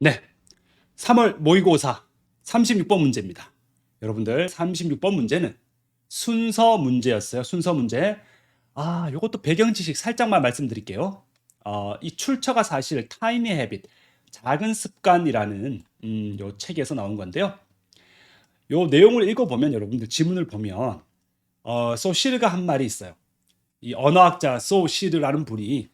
네, 3월 모의고사 36번 문제입니다. 여러분들 36번 문제는 순서 문제였어요. 순서 문제. 요것도 배경 지식 살짝만 말씀드릴게요. 이 출처가 사실 타이니 헤빗, 작은 습관이라는 요 책에서 나온 건데요. 요 내용을 읽어보면 여러분들 지문을 보면 소시르가 한 말이 있어요. 이 언어학자 소시르라는 분이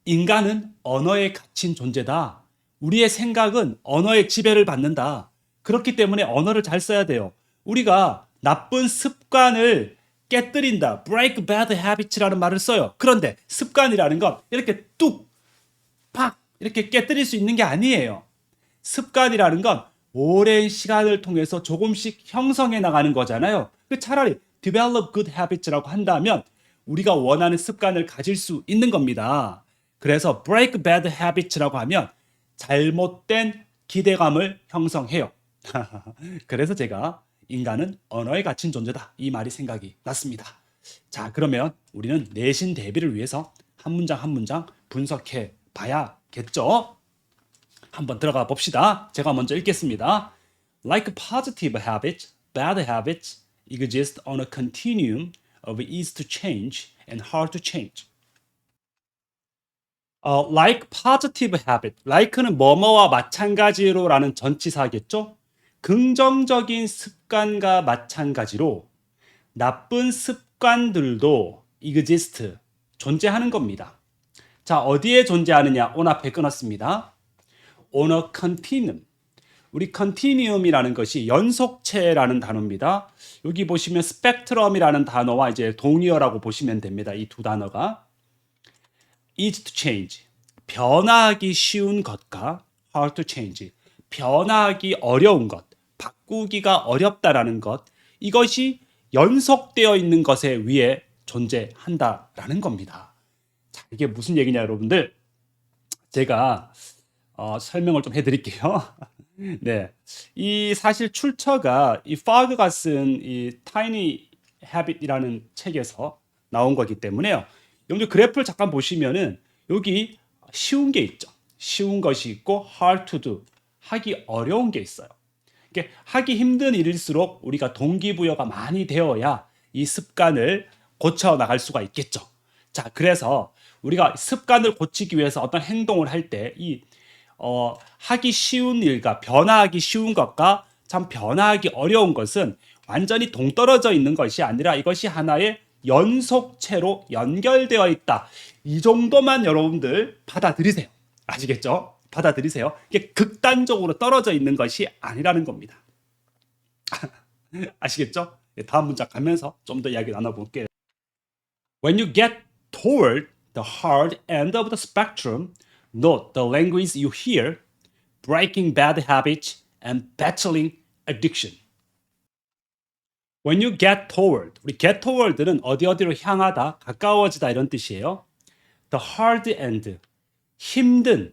인간은 언어에 갇힌 존재다. 우리의 생각은 언어의 지배를 받는다. 그렇기 때문에 언어를 잘 써야 돼요. 우리가 나쁜 습관을 깨뜨린다. break bad habits라는 말을 써요. 그런데 습관이라는 건 이렇게 뚝, 팍 이렇게 깨뜨릴 수 있는 게 아니에요. 습관이라는 건 오랜 시간을 통해서 조금씩 형성해 나가는 거잖아요. 차라리 develop good habits라고 한다면 우리가 원하는 습관을 가질 수 있는 겁니다. 그래서 break bad habits라고 하면 잘못된 기대감을 형성해요. 그래서 제가 인간은 언어에 갇힌 존재다. 이 말이 생각이 났습니다. 자, 그러면 우리는 내신 대비를 위해서 한 문장 한 문장 분석해 봐야겠죠? 한번 들어가 봅시다. 제가 먼저 읽겠습니다. Like positive habits, bad habits exist on a continuum of easy to change and hard to change. Like positive habit. like는 뭐뭐와 마찬가지로라는 전치사겠죠? 긍정적인 습관과 마찬가지로 나쁜 습관들도 exist, 존재하는 겁니다. 자, 어디에 존재하느냐? 온 앞에 끊었습니다. on a continuum. 우리 continuum이라는 것이 연속체라는 단어입니다. 여기 보시면 스펙트럼이라는 단어와 이제 동의어라고 보시면 됩니다. 이 두 단어가 easy to change, 변화하기 쉬운 것과 hard to change, 변화하기 어려운 것, 바꾸기가 어렵다라는 것, 이것이 연속되어 있는 것에 위에 존재한다라는 겁니다. 자, 이게 무슨 얘기냐, 여러분들? 제가 설명을 좀 해드릴게요. 네, 이 사실 출처가 이 파그가 쓴 이 타이니 헤빗이라는 책에서 나온 거기 때문에요. 여러분들 그래프를 잠깐 보시면은 여기 쉬운 게 있죠. 쉬운 것이 있고 hard to do, 하기 어려운 게 있어요. 이게 하기 힘든 일일수록 우리가 동기부여가 많이 되어야 이 습관을 고쳐 나갈 수가 있겠죠. 자, 그래서 우리가 습관을 고치기 위해서 어떤 행동을 할 때 이 하기 쉬운 일과 변화하기 쉬운 것과 참 변화하기 어려운 것은 완전히 동떨어져 있는 것이 아니라 이것이 하나의 연속체로 연결되어 있다. 이 정도만 여러분들 받아들이세요. 아시겠죠? 받아들이세요. 이게 극단적으로 떨어져 있는 것이 아니라는 겁니다. 아시겠죠? 다음 문장 가면서 좀 더 이야기 나눠볼게요. When you get toward the hard end of the spectrum, note the language you hear, breaking bad habits and battling addiction. When you get toward, 우리 get toward는 어디로 향하다, 가까워지다 이런 뜻이에요. The hard end, 힘든,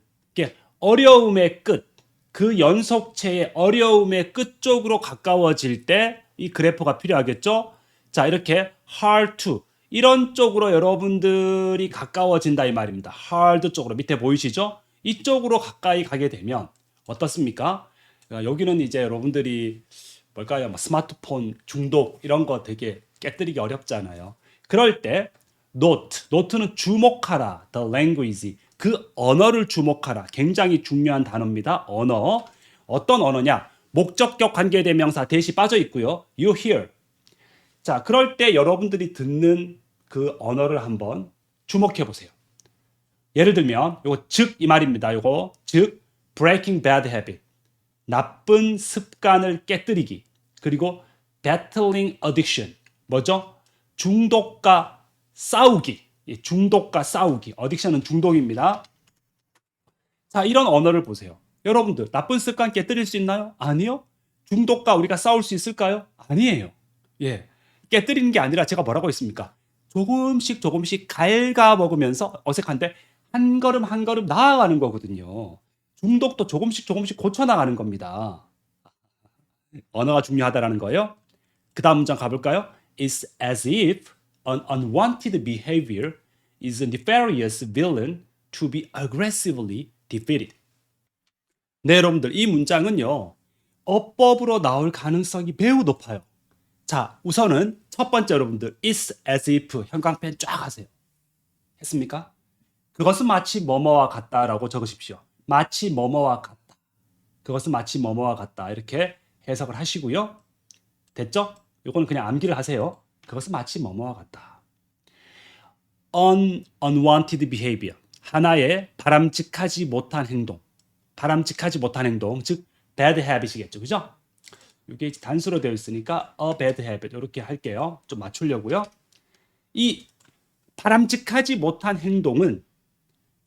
어려움의 끝, 그 연속체의 어려움의 끝 쪽으로 가까워질 때 이 그래프가 필요하겠죠? 자, 이렇게 hard to, 이런 쪽으로 여러분들이 가까워진다 이 말입니다. hard 쪽으로 밑에 보이시죠? 이쪽으로 가까이 가게 되면 어떻습니까? 여기는 이제 여러분들이 뭘까요? 스마트폰 중독 이런 거 되게 깨뜨리기 어렵잖아요. 그럴 때 note는 주목하라, the language, 그 언어를 주목하라. 굉장히 중요한 단어입니다. 언어. 어떤 언어냐? 목적격 관계대명사 대시 빠져 있고요. You hear. 자, 그럴 때 여러분들이 듣는 그 언어를 한번 주목해 보세요. 예를 들면 요거 즉 이 말입니다. 요거 즉 breaking bad habit. 나쁜 습관을 깨뜨리기. 그리고 battling addiction. 뭐죠? 중독과 싸우기. 중독과 싸우기. 어딕션은 중독입니다. 자, 이런 언어를 보세요. 여러분들 나쁜 습관 깨뜨릴 수 있나요? 아니요. 중독과 우리가 싸울 수 있을까요? 아니에요. 예. 깨뜨리는 게 아니라 제가 뭐라고 했습니까? 조금씩 갉아 먹으면서 어색한데 한 걸음 한 걸음 나아가는 거거든요. 중독도 조금씩 고쳐 나가는 겁니다. 언어가 중요하다라는 거예요. 그 다음 문장 가볼까요? It's as if an unwanted behavior is a nefarious villain to be aggressively defeated. 네, 여러분들, 이 문장은요, 어법으로 나올 가능성이 매우 높아요. 자, 우선은 첫 번째 여러분들, it's as if 형광펜 쫙 하세요. 했습니까? 그것은 마치 뭐뭐와 같다라고 적으십시오. 마치 뭐뭐와 같다. 그것은 마치 뭐뭐와 같다. 이렇게 해석을 하시고요. 됐죠? 요거는 그냥 암기를 하세요. 그것은 마치 뭐뭐와 같다. unwanted behavior. 하나의 바람직하지 못한 행동. 바람직하지 못한 행동, 즉 bad habit이겠죠. 그죠? 이게 단수로 되어 있으니까 a bad habit 이렇게 할게요. 좀 맞추려고요. 이 바람직하지 못한 행동은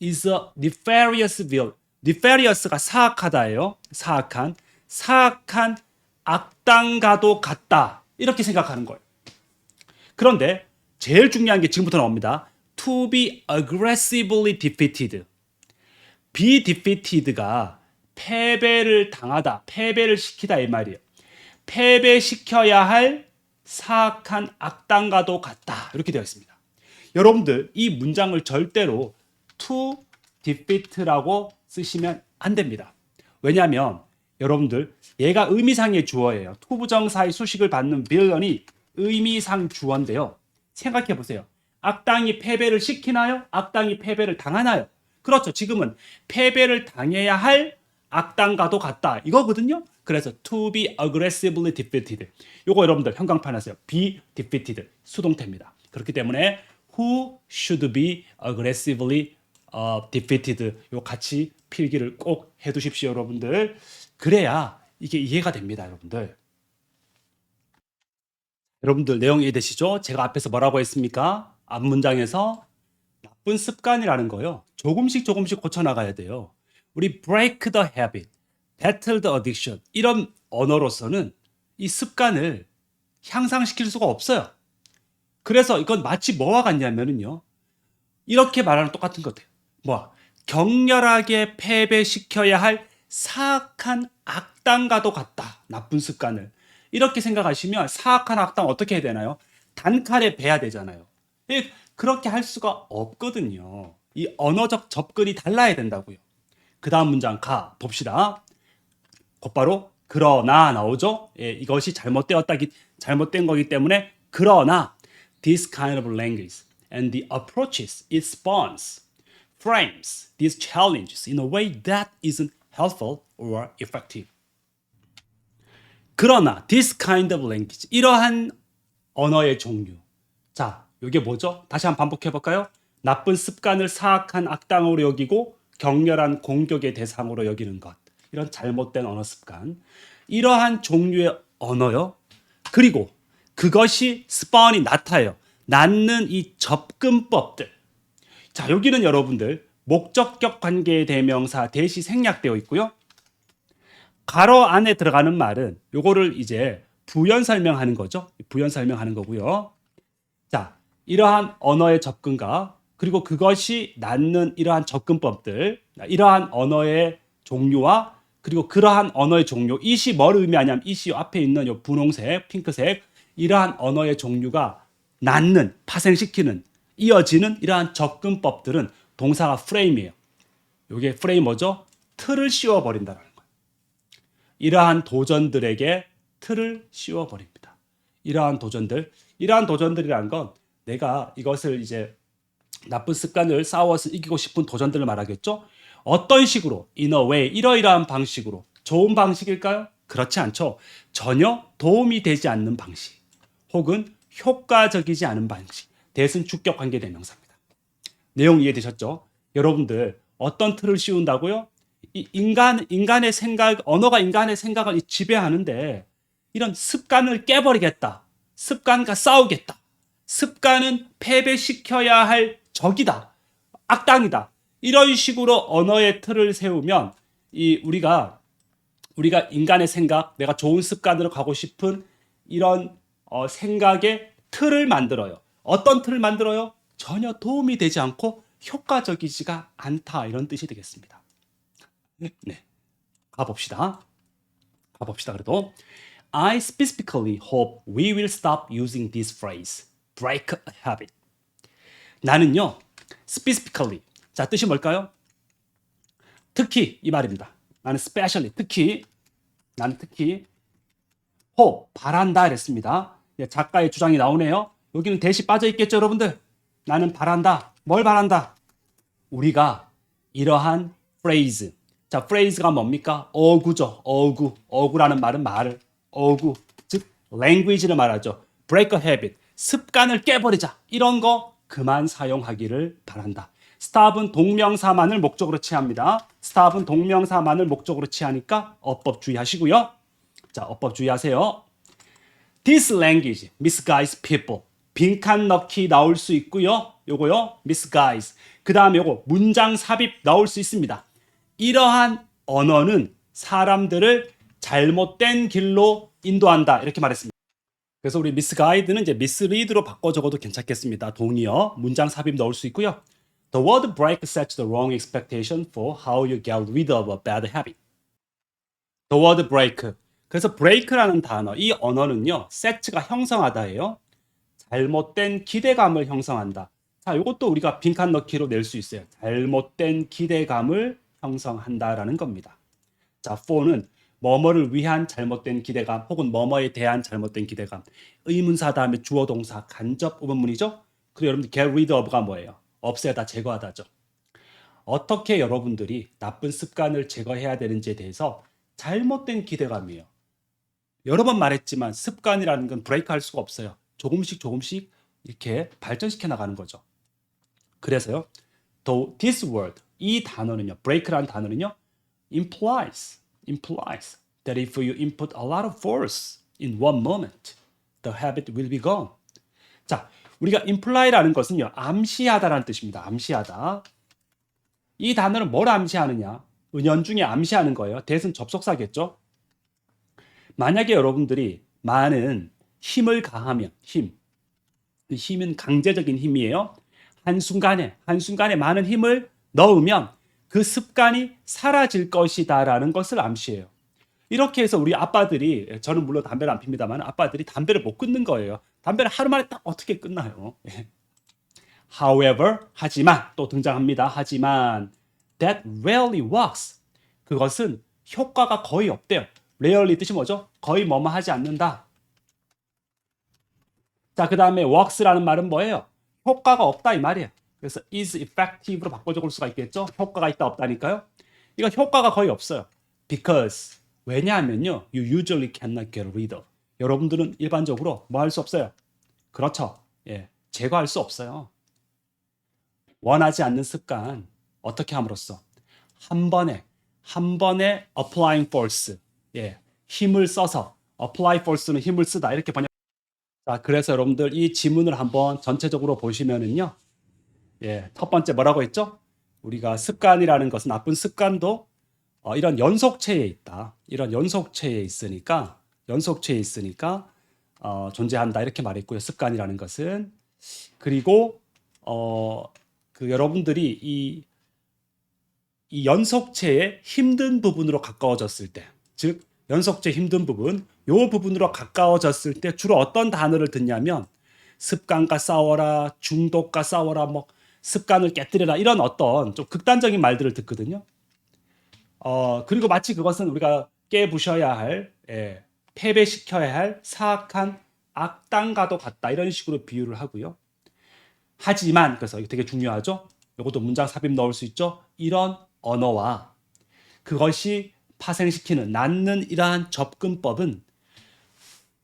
is a nefarious will. nefarious가 사악하다예요. 사악한 악당과도 같다. 이렇게 생각하는 거예요. 그런데 제일 중요한 게 지금부터 나옵니다. to be aggressively defeated. be defeated가 패배를 당하다, 패배를 시키다 이 말이에요. 패배시켜야 할 사악한 악당과도 같다. 이렇게 되어 있습니다. 여러분들 이 문장을 절대로 to defeat라고 쓰시면 안 됩니다. 왜냐하면 여러분들 얘가 의미상의 주어예요. to 부정사의 수식을 받는 villain이 의미상 주어인데요. 생각해 보세요. 악당이 패배를 시키나요? 악당이 패배를 당하나요? 그렇죠. 지금은 패배를 당해야 할 악당과도 같다. 이거거든요. 그래서 to be aggressively defeated. 요거 여러분들 형광펜 하세요. be defeated. 수동태입니다. 그렇기 때문에 who should be aggressively defeated. 요 같이 필기를 꼭 해두십시오, 여러분들. 그래야 이게 이해가 됩니다, 여러분들. 여러분들 내용 이해되시죠? 제가 앞에서 뭐라고 했습니까? 앞 문장에서 나쁜 습관이라는 거요. 조금씩 고쳐나가야 돼요. 우리 break the habit, battle the addiction 이런 언어로서는 이 습관을 향상시킬 수가 없어요. 그래서 이건 마치 뭐와 같냐면요. 이렇게 말하는 똑같은 것 같아요. 뭐야? 격렬하게 패배시켜야 할 사악한 악당과도 같다. 나쁜 습관을. 이렇게 생각하시면 사악한 악당 어떻게 해야 되나요? 단칼에 베야 되잖아요. 그렇게 할 수가 없거든요. 이 언어적 접근이 달라야 된다고요. 그 다음 문장 가 봅시다. 곧바로 그러나 나오죠. 예, 이것이 잘못된 거기 때문에 그러나 this kind of language and the approaches it spawns frames these challenges in a way that isn't helpful or effective. 그러나 this kind of language 이러한 언어의 종류. 자, 이게 뭐죠? 다시 한번 반복해 볼까요? 나쁜 습관을 사악한 악당으로 여기고 격렬한 공격의 대상으로 여기는 것. 이런 잘못된 언어 습관. 이러한 종류의 언어요. 그리고 그것이 스파운이 나타요. 낳는 이 접근법들. 자, 여기는 여러분들 목적격 관계의 대명사 대시 생략되어 있고요. 가로 안에 들어가는 말은 요거를 이제 부연 설명하는 거죠. 부연 설명하는 거고요. 자, 이러한 언어의 접근과 그리고 그것이 낳는 이러한 접근법들, 이러한 언어의 종류와 그리고 그러한 언어의 종류, 이시 뭘 의미하냐면 이시 앞에 있는 요 분홍색, 핑크색 이러한 언어의 종류가 낳는, 파생시키는, 이어지는 이러한 접근법들은 동사가 프레임이에요. 이게 프레임 뭐죠? 틀을 씌워버린다는 거예요. 이러한 도전들에게 틀을 씌워버립니다. 이러한 도전들이란 건 내가 이것을 이제 나쁜 습관을 싸워서 이기고 싶은 도전들을 말하겠죠. 어떤 식으로, in a way, 이러이러한 방식으로 좋은 방식일까요? 그렇지 않죠. 전혀 도움이 되지 않는 방식 혹은 효과적이지 않은 방식. 대신 주격 관계 대명사입니다. 내용 이해되셨죠? 여러분들 어떤 틀을 씌운다고요? 이 인간의 생각, 언어가 인간의 생각을 지배하는데 이런 습관을 깨버리겠다. 습관과 싸우겠다. 습관은 패배시켜야 할 적이다. 악당이다. 이런 식으로 언어의 틀을 세우면 우리가 인간의 생각, 내가 좋은 습관으로 가고 싶은 이런 생각의 틀을 만들어요. 어떤 틀을 만들어요? 전혀 도움이 되지 않고 효과적이지가 않다. 이런 뜻이 되겠습니다. 네. 가봅시다. 그래도 I specifically hope we will stop using this phrase. break a habit. 나는요. specifically. 자, 뜻이 뭘까요? 특히 이 말입니다. 나는 especially 특히 나는 특히 hope 바란다 이랬습니다. 예, 작가의 주장이 나오네요. 여기는 대시 빠져 있겠죠, 여러분들? 나는 바란다. 뭘 바란다? 우리가 이러한 phrase. 자, phrase가 뭡니까? 어구죠. 어구. 어구라는 말은 어구. 즉 language를 말하죠. break a habit. 습관을 깨버리자. 이런 거 그만 사용하기를 바란다. stop은 동명사만을 목적으로 취합니다. stop은 동명사만을 목적으로 취하니까 어법 주의하시고요. 자, 어법 주의하세요. This language misguides people. 빈칸 넣기 나올 수 있고요. 요거요. misguise. 그 다음에 요거 문장 삽입 나올 수 있습니다. 이러한 언어는 사람들을 잘못된 길로 인도한다. 이렇게 말했습니다. 그래서 우리 misguide는 이제 mislead로 바꿔 적어도 괜찮겠습니다. 동의어, 문장 삽입 넣을 수 있고요. The word break sets the wrong expectation for how you get rid of a bad habit. The word break. 그래서 break라는 단어, 이 언어는요, set가 형성하다예요. 잘못된 기대감을 형성한다. 자, 이것도 우리가 빈칸 넣기로 낼 수 있어요. 잘못된 기대감을 형성한다라는 겁니다. 자, for는 뭐뭐를 위한 잘못된 기대감 혹은 뭐뭐에 대한 잘못된 기대감. 의문사 다음에 주어 동사 간접 의문문이죠. 그리고 여러분들 get rid of가 뭐예요? 없애다, 제거하다죠. 어떻게 여러분들이 나쁜 습관을 제거해야 되는지에 대해서 잘못된 기대감이에요. 여러 번 말했지만 습관이라는 건 브레이크할 수가 없어요. 조금씩 이렇게 발전시켜 나가는 거죠. 그래서요. This word, 이 단어는요. break라는 단어는요. implies that if you input a lot of force in one moment, the habit will be gone. 자, 우리가 imply라는 것은요. 암시하다라는 뜻입니다. 암시하다. 이 단어는 뭘 암시하느냐? 은연중에 암시하는 거예요. 대신 접속사겠죠. 만약에 여러분들이 많은 힘을 가하면 그 힘은 강제적인 힘이에요. 한순간에 많은 힘을 넣으면 그 습관이 사라질 것이다라는 것을 암시해요. 이렇게 해서 우리 아빠들이, 저는 물론 담배를 안 핍니다만 아빠들이 담배를 못 끊는 거예요. 담배를 하루 만에 딱 어떻게 끝나요? However, 하지만 또 등장합니다. 하지만 that rarely works. 그것은 효과가 거의 없대요. rarely 뜻이 뭐죠? 거의 뭐뭐 하지 않는다. 자, 그 다음에 works라는 말은 뭐예요? 효과가 없다 이 말이에요. 그래서 is effective로 바꿔 적을 수가 있겠죠? 효과가 있다 없다니까요. 이거 효과가 거의 없어요. Because 왜냐하면요, you usually cannot get rid of. 여러분들은 일반적으로 뭐 할 수 없어요? 그렇죠. 예, 제거할 수 없어요. 원하지 않는 습관 어떻게 함으로써 한 번에 applying force, 예, 힘을 써서 apply force는 힘을 쓰다 이렇게 번역. 자, 그래서 여러분들 이 지문을 한번 전체적으로 보시면은요, 예, 첫 번째 뭐라고 했죠? 우리가 습관이라는 것은 나쁜 습관도 이런 연속체에 있다. 이런 연속체에 있으니까 존재한다 이렇게 말했고요. 습관이라는 것은. 그리고 그 여러분들이 이 연속체의 힘든 부분으로 가까워졌을 때, 즉 연속체 힘든 부분, 요 부분으로 가까워졌을 때 주로 어떤 단어를 듣냐면 습관과 싸워라, 중독과 싸워라, 뭐 습관을 깨뜨려라 이런 어떤 좀 극단적인 말들을 듣거든요. 그리고 마치 그것은 우리가 깨부셔야 할, 예, 패배시켜야 할 사악한 악당과도 같다 이런 식으로 비유를 하고요. 하지만 그래서 이거 되게 중요하죠. 이것도 문장 삽입 넣을 수 있죠. 이런 언어와 그것이 파생시키는 낳는 이러한 접근법은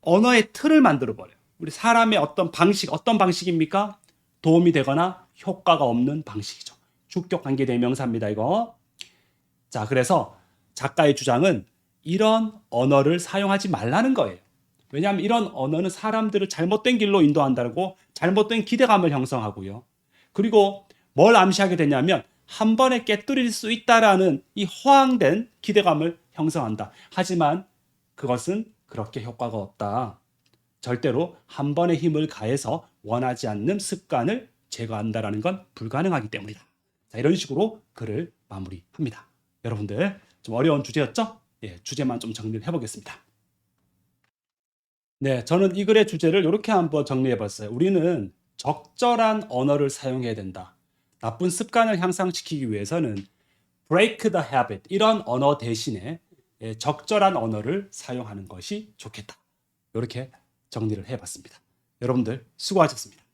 언어의 틀을 만들어 버려요. 우리 사람의 어떤 방식입니까? 도움이 되거나 효과가 없는 방식이죠. 주격 관계 대명사입니다, 이거. 자, 그래서 작가의 주장은 이런 언어를 사용하지 말라는 거예요. 왜냐하면 이런 언어는 사람들을 잘못된 길로 인도한다고 잘못된 기대감을 형성하고요. 그리고 뭘 암시하게 되냐면 한 번에 깨뜨릴 수 있다라는 이 허황된 기대감을 형성한다. 하지만 그것은 그렇게 효과가 없다. 절대로 한 번의 힘을 가해서 원하지 않는 습관을 제거한다라는 건 불가능하기 때문이다. 자, 이런 식으로 글을 마무리합니다. 여러분들 좀 어려운 주제였죠? 예, 주제만 좀 정리를 해보겠습니다. 네, 저는 이 글의 주제를 이렇게 한번 정리해봤어요. 우리는 적절한 언어를 사용해야 된다. 나쁜 습관을 향상시키기 위해서는 break the habit 이런 언어 대신에 적절한 언어를 사용하는 것이 좋겠다. 이렇게 정리를 해봤습니다. 여러분들 수고하셨습니다.